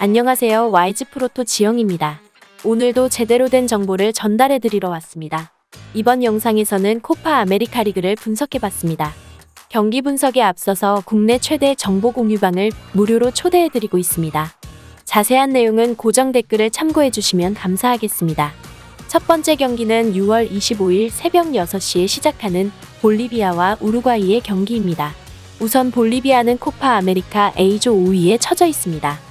안녕하세요. YG 프로토 지영입니다. 오늘도 제대로 된 정보를 전달해 드리러 왔습니다. 이번 영상에서는 코파 아메리카 리그를 분석해봤습니다. 경기 분석에 앞서서 국내 최대 정보 공유방을 무료로 초대해 드리고 있습니다. 자세한 내용은 고정 댓글을 참고해 주시면 감사하겠습니다. 첫 번째 경기는 6월 25일 새벽 6시에 시작하는 볼리비아와 우루과이의 경기입니다. 우선 볼리비아는 코파 아메리카 A조 5위에 처져 있습니다.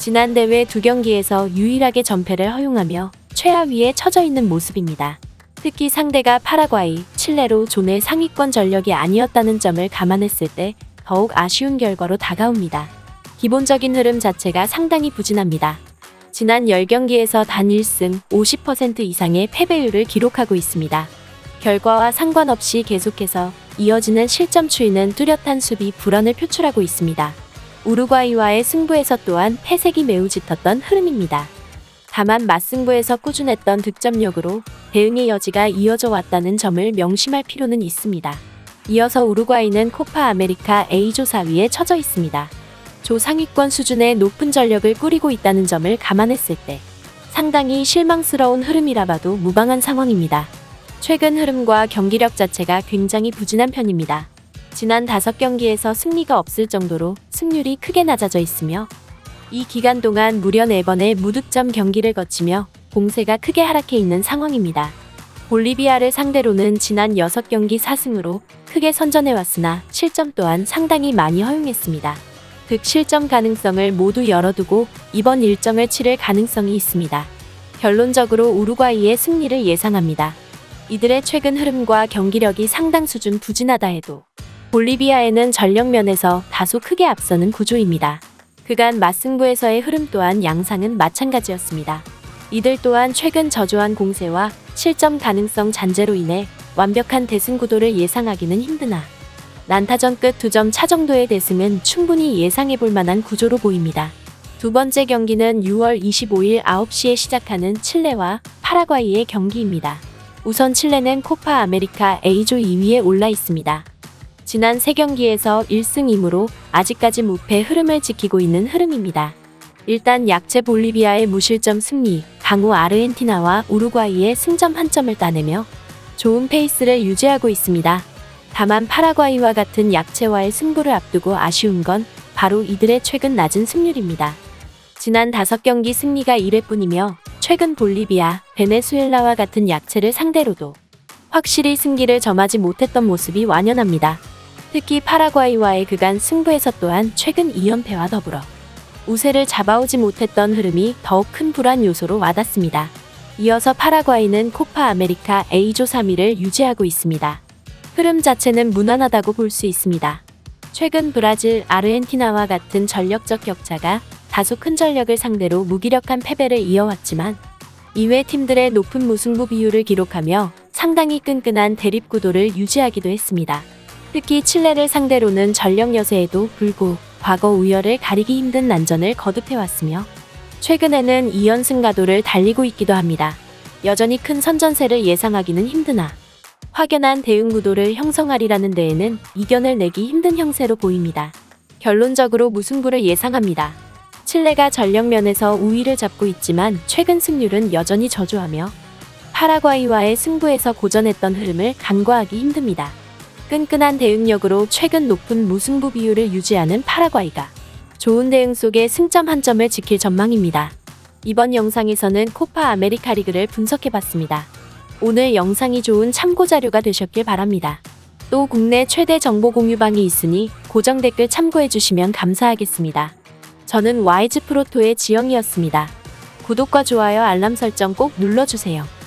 지난 대회 두 경기에서 유일하게 전패를 허용하며 최하위에 처져 있는 모습입니다. 특히 상대가 파라과이, 칠레로 존의 상위권 전력이 아니었다는 점을 감안했을 때 더욱 아쉬운 결과로 다가옵니다. 기본적인 흐름 자체가 상당히 부진합니다. 지난 10경기에서 단 1승 50% 이상의 패배율을 기록하고 있습니다. 결과와 상관없이 계속해서 이어지는 실점 추이는 뚜렷한 수비 불안을 표출하고 있습니다. 우루과이와의 승부에서 또한 패색이 매우 짙었던 흐름입니다. 다만 맞승부에서 꾸준했던 득점력으로 대응의 여지가 이어져 왔다는 점을 명심할 필요는 있습니다. 이어서 우루과이는 코파 아메리카 A조 4위에 처져 있습니다. 조 상위권 수준의 높은 전력을 꾸리고 있다는 점을 감안했을 때 상당히 실망스러운 흐름이라 봐도 무방한 상황입니다. 최근 흐름과 경기력 자체가 굉장히 부진한 편입니다. 지난 5경기에서 승리가 없을 정도로 승률이 크게 낮아져 있으며 이 기간 동안 무려 4번의 무득점 경기를 거치며 공세가 크게 하락해 있는 상황입니다. 볼리비아를 상대로는 지난 6경기 4승으로 크게 선전해왔으나 실점 또한 상당히 많이 허용했습니다. 득실점 가능성을 모두 열어두고 이번 일정을 치를 가능성이 있습니다. 결론적으로 우루과이의 승리를 예상합니다. 이들의 최근 흐름과 경기력이 상당 수준 부진하다 해도 볼리비아에는 전력 면에서 다소 크게 앞서는 구조입니다. 그간 맞승부에서의 흐름 또한 양상은 마찬가지였습니다. 이들 또한 최근 저조한 공세와 실점 가능성 잔재로 인해 완벽한 대승 구도를 예상하기는 힘드나 난타전 끝 2점 차 정도의 대승은 충분히 예상해볼 만한 구조로 보입니다. 두 번째 경기는 6월 25일 9시에 시작하는 칠레와 파라과이의 경기입니다. 우선 칠레는 코파 아메리카 A조 2위에 올라 있습니다. 지난 3경기에서 1승 2무로 아직까지 무패 흐름을 지키고 있는 흐름입니다. 일단 약체 볼리비아의 무실점 승리, 강호 아르헨티나와 우루과이의 승점 1점을 따내며 좋은 페이스를 유지하고 있습니다. 다만 파라과이와 같은 약체와의 승부를 앞두고 아쉬운 건 바로 이들의 최근 낮은 승률입니다. 지난 5경기 승리가 1회뿐이며 최근 볼리비아, 베네수엘라와 같은 약체를 상대로도 확실히 승기를 점하지 못했던 모습이 완연합니다. 특히 파라과이와의 그간 승부에서 또한 최근 2연패와 더불어 우세를 잡아오지 못했던 흐름이 더욱 큰 불안 요소로 와닿습니다. 이어서 파라과이는 코파 아메리카 A조 3위를 유지하고 있습니다. 흐름 자체는 무난하다고 볼 수 있습니다. 최근 브라질, 아르헨티나와 같은 전력적 격차가 다소 큰 전력을 상대로 무기력한 패배를 이어왔지만 이외 팀들의 높은 무승부 비율을 기록하며 상당히 끈끈한 대립 구도를 유지하기도 했습니다. 특히 칠레를 상대로는 전력 여세에도 불구 과거 우열을 가리기 힘든 난전을 거듭해왔으며 최근에는 2연승 가도를 달리고 있기도 합니다. 여전히 큰 선전세를 예상하기는 힘드나 확연한 대응 구도를 형성하리라는 데에는 이견을 내기 힘든 형세로 보입니다. 결론적으로 무승부를 예상합니다. 칠레가 전력 면에서 우위를 잡고 있지만 최근 승률은 여전히 저조하며 파라과이와의 승부에서 고전했던 흐름을 간과하기 힘듭니다. 끈끈한 대응력으로 최근 높은 무승부 비율을 유지하는 파라과이가 좋은 대응 속에 승점 1점을 지킬 전망입니다. 이번 영상에서는 코파 아메리카 리그를 분석해봤습니다. 오늘 영상이 좋은 참고자료가 되셨길 바랍니다. 또 국내 최대 정보 공유방이 있으니 고정 댓글 참고해주시면 감사하겠습니다. 저는 YG 프로토의 지영이었습니다. 구독과 좋아요 알람 설정 꼭 눌러주세요.